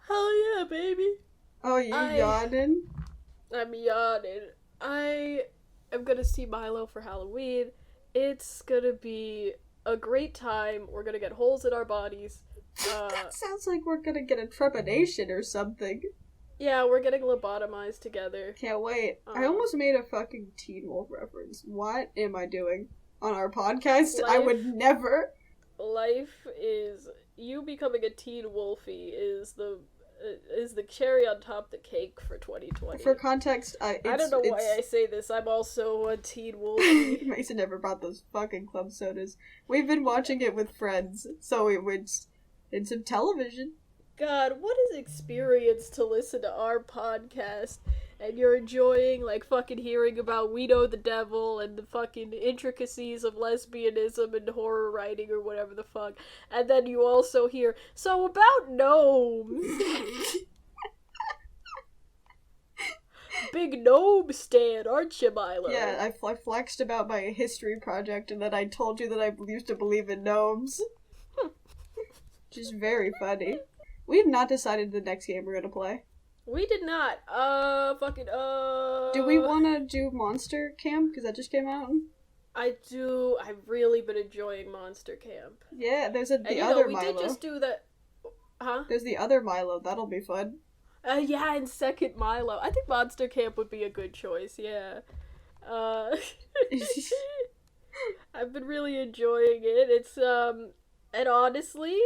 Hell yeah, baby. Oh, yawning? I'm yawning. I am gonna see Milo for Halloween. It's gonna be a great time. We're gonna get holes in our bodies. That sounds like we're gonna get a trepanation or something. Yeah, we're getting lobotomized together. Can't wait. I almost made a fucking Teen Wolf reference. What am I doing on our podcast? I would never. Life is... You becoming a Teen Wolfie is the cherry on top the cake for 2020. For context, I don't know why I say this. I'm also a Teen Wolfie. Mason never brought those fucking club sodas. We've been watching it with friends, so it was in some television. God, what is experience to listen to our podcast and you're enjoying, like, fucking hearing about We Know the Devil and the fucking intricacies of lesbianism and horror writing or whatever the fuck, and then you also hear, so about gnomes. Big gnome stan, aren't you, Milo? Yeah, I flexed about my history project and then I told you that I used to believe in gnomes. Which is very funny. We have not decided the next game we're gonna play. We did not. Do we wanna do Monster Camp? Because that just came out. I do. I've really been enjoying Monster Camp. Yeah, there's the other Milo. We did just do that. Huh? There's the other Milo. That'll be fun. Yeah, and second Milo. I think Monster Camp would be a good choice, yeah. I've been really enjoying it. It's, and honestly,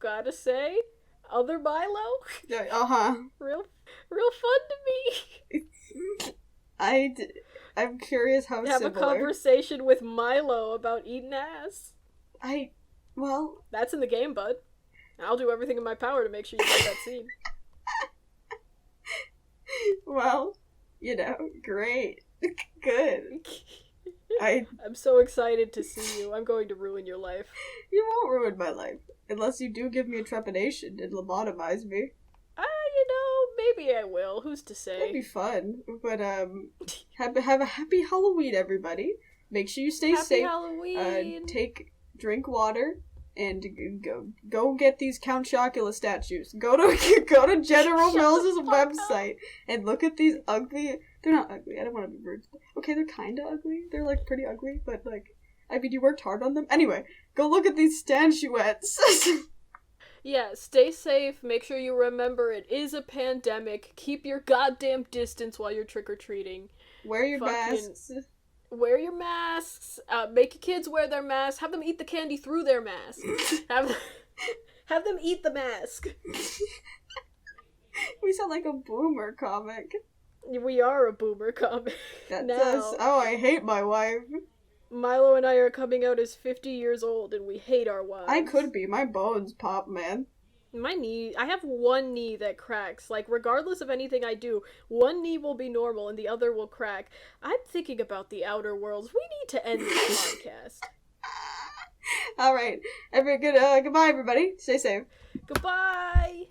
gotta say, other Milo? Yeah, real fun to me. I'm curious how Have similar. a conversation with Milo about eating ass. That's in the game, bud. I'll do everything in my power to make sure you get that scene. Well, great. Good. I'm so excited to see you. I'm going to ruin your life. You won't ruin my life. Unless you do give me a trepanation and lobotomize me. Maybe I will. Who's to say? That'd be fun. But, have a happy Halloween, everybody. make sure you stay Happy safe. Halloween! Drink water. And go get these Count Chocula statues. Go to General Mills' website and look at these ugly. They're not ugly. I don't want to be rude. Okay, they're kind of ugly. They're like pretty ugly, but like, I mean, you worked hard on them. Anyway, go look at these statuettes. Yeah, stay safe. Make sure you remember it is a pandemic. Keep your goddamn distance while you're trick or treating. Wear your masks. Wear your masks. Make your kids wear their masks. Have them eat the candy through their mask. Have them eat the mask. We sound like a boomer comic. We are a boomer comic. That's now. us. Oh, I hate my wife. Milo and I are coming out as 50 years old, and we hate our wives. I could be. My bones pop, man. My knee, I have one knee that cracks. Like, regardless of anything I do, one knee will be normal and the other will crack. I'm thinking about the outer worlds. We need to end this podcast. Alright. Goodbye, everybody. Stay safe. Goodbye!